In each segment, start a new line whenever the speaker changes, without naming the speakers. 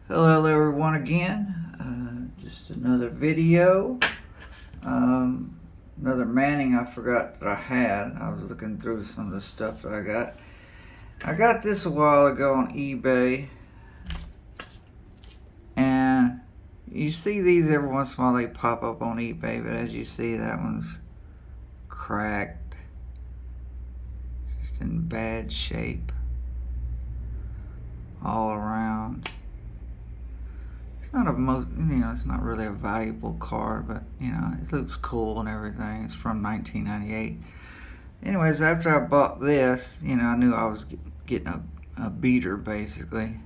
Hello everyone again. Just another video. Another Manning I forgot that I had. I was looking through some of the stuff that I got. I got this a while ago on eBay. And you see these every once in a while, they pop up on eBay. But as you see, that one's cracked. Just in bad shape. All around. It's not it's not really a valuable card, but it looks cool and everything. It's from 1998. Anyways, after I bought this, I knew I was getting a beater basically.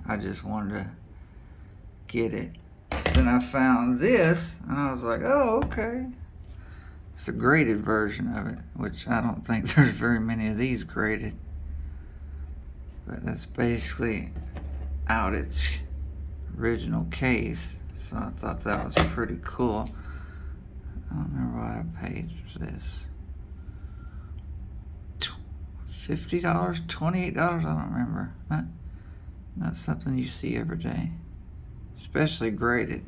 I just wanted to get it. Then I found this, and I was like, oh, okay. It's a graded version of it, which I don't think there's very many of these graded. But that's basically out its original case, so I thought that was pretty cool. I don't remember what page was this. $50, $28, I don't remember. Not something you see every day, especially graded.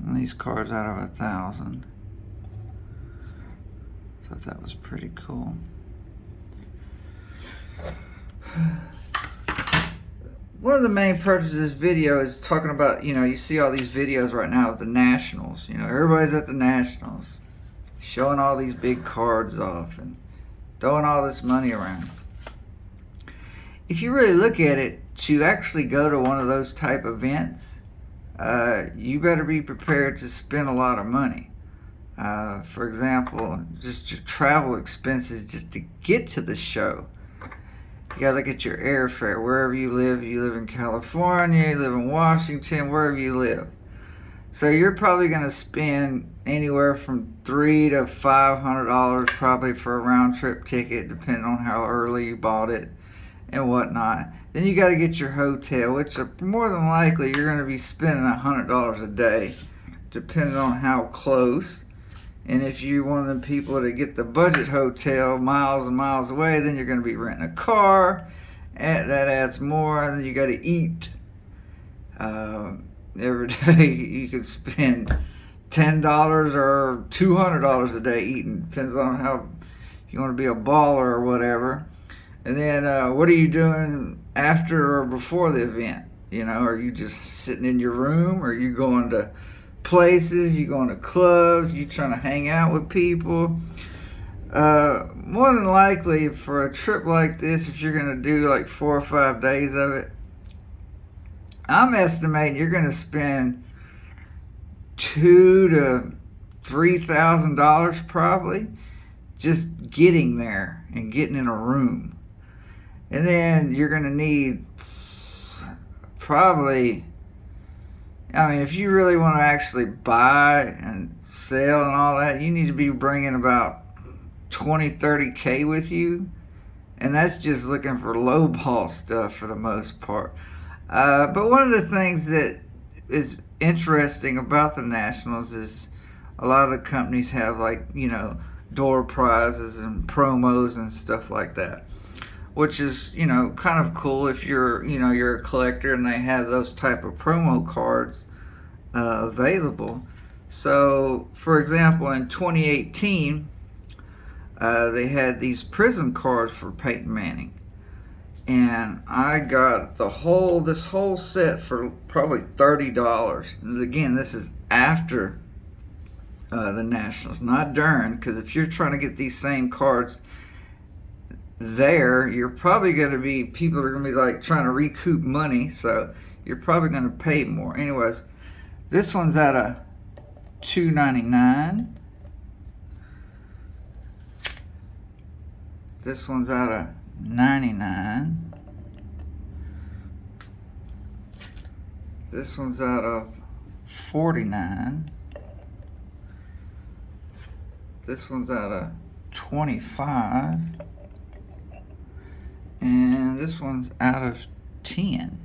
And these cards out of 1,000. Thought that was pretty cool. One of the main purposes of this video is talking about, you see all these videos right now of the Nationals. Everybody's at the Nationals, showing all these big cards off and throwing all this money around. If you really look at it, to actually go to one of those type events, you better be prepared to spend a lot of money. For example, just your travel expenses just to get to the show. You gotta look at your airfare, wherever you live. You live in California, you live in Washington, wherever you live. So you're probably gonna spend anywhere from $300 to $500 probably for a round trip ticket, depending on how early you bought it and whatnot. Then you gotta get your hotel, which more than likely you're gonna be spending $100 a day, depending on how close. And if you're one of the people that get the budget hotel miles and miles away, then you're going to be renting a car. And that adds more. And then you got to eat. Every day you could spend $10 or $200 a day eating. Depends on how you want to be a baller or whatever. And then what are you doing after or before the event? Are you just sitting in your room? Or are you going to places, you going to clubs, you trying to hang out with people? More than likely for a trip like this, if you're going to do like 4 or 5 days of it, I'm estimating you're going to spend $2,000 to $3,000 probably just getting there and getting in a room. And then you're going to need probably, if you really want to actually buy and sell and all that, you need to be bringing about 20, 30K with you. And that's just looking for low ball stuff for the most part. But one of the things that is interesting about the Nationals is a lot of the companies have door prizes and promos and stuff like that, which is, kind of cool if you're a collector and they have those type of promo cards available. So, for example, in 2018, they had these Prism cards for Peyton Manning. And I got this whole set for probably $30. And again, this is after the Nationals, not during, because if you're trying to get these same cards there, you're probably going to be, people are going to be trying to recoup money, so you're probably going to pay more. Anyways, this one's at a $2.99. This one's at a $99. This one's at a $49. This one's at a $25. And this one's out of 10.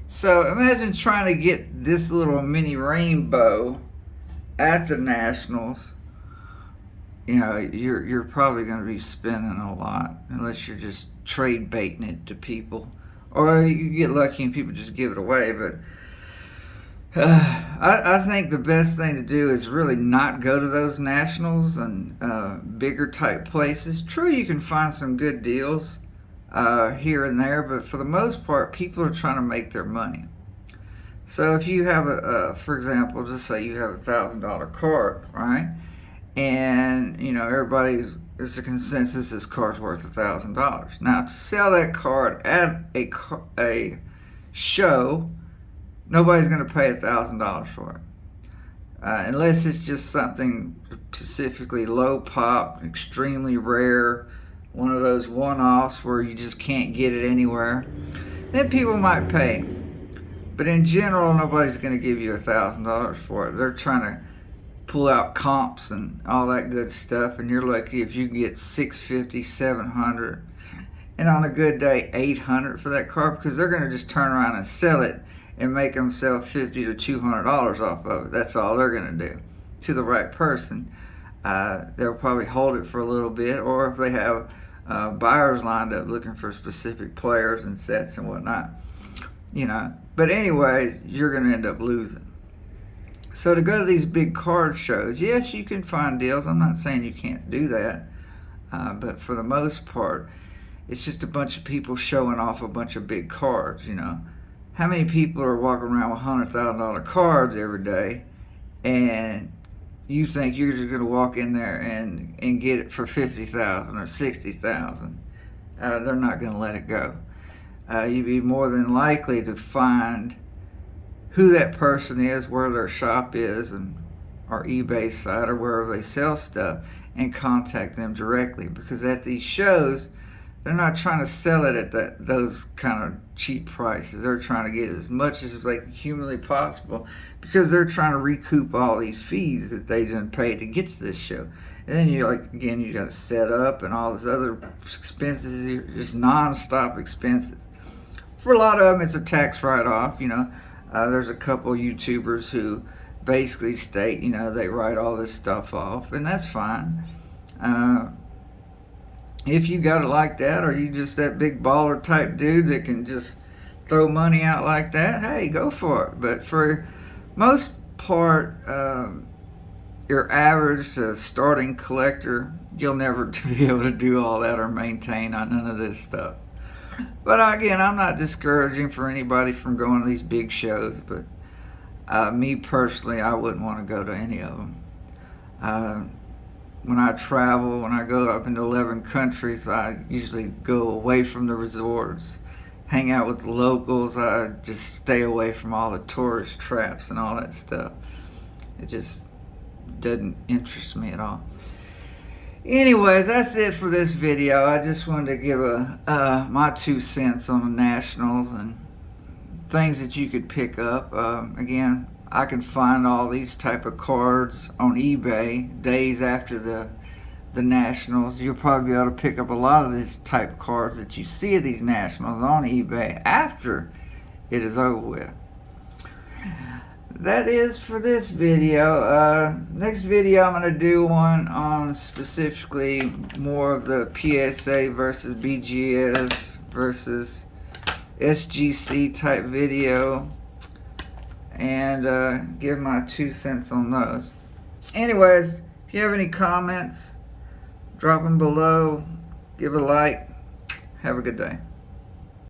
So imagine trying to get this little mini rainbow at the Nationals you know, you're probably going to be spending a lot unless you're just trade baiting it to people, or you get lucky and people just give it away. But I think the best thing to do is really not go to those nationals and bigger type places. True, you can find some good deals here and there, but for the most part, people are trying to make their money. So if you have for example, just say you have $1,000 card, right? And you know there's a consensus this card's worth $1,000. Now to sell that card at a show, nobody's going to pay $1,000 for it, unless it's just something specifically low pop, extremely rare, one of those one-offs where you just can't get it anywhere. Then people might pay, but in general, nobody's going to give you $1,000 for it. They're trying to pull out comps and all that good stuff, and you're lucky if you get $650, $700, and on a good day $800 for that car, because they're going to just turn around and sell it and make themselves $50 to $200 off of it. That's all they're going to do to the right person. They'll probably hold it for a little bit, or if they have buyers lined up looking for specific players and sets and whatnot, you know. But anyways, you're going to end up losing. So to go to these big card shows, yes, you can find deals. I'm not saying you can't do that. But for the most part, it's just a bunch of people showing off a bunch of big cards, you know. How many people are walking around with $100,000 cards every day, and you think you're just going to walk in there and get it for $50,000 or $60,000? They're not going to let it go. You'd be more than likely to find who that person is, where their shop is, and or eBay site or wherever they sell stuff, and contact them directly, because at these shows they're not trying to sell it at those kind of cheap prices. They're trying to get as much as like humanly possible, because they're trying to recoup all these fees that they didn't pay to get to this show. And then you again, you got to set up and all this other expenses, just non-stop expenses. For a lot of them, it's a tax write-off, you know. There's a couple YouTubers who basically state, you know, they write all this stuff off, and that's fine. If you got it like that, or you just that big baller type dude that can just throw money out like that, hey, go for it. But for most part, your average starting collector, you'll never be able to do all that or maintain on none of this stuff. But again, I'm not discouraging for anybody from going to these big shows, but me personally, I wouldn't want to go to any of them. When I travel, when I go up into 11 countries, I usually go away from the resorts, hang out with the locals. I just stay away from all the tourist traps and all that stuff. It just doesn't interest me at all. Anyways, that's it for this video. I just wanted to give my 2 cents on the Nationals and things that you could pick up. Again, I can find all these type of cards on eBay days after the Nationals. You'll probably be able to pick up a lot of these type of cards that you see at these Nationals on eBay after it is over with. That is for this video. Next video I'm going to do one on specifically more of the PSA versus BGS versus SGC type video, and give my 2 cents on those. Anyways, if you have any comments, drop them below, give a like. Have a good day.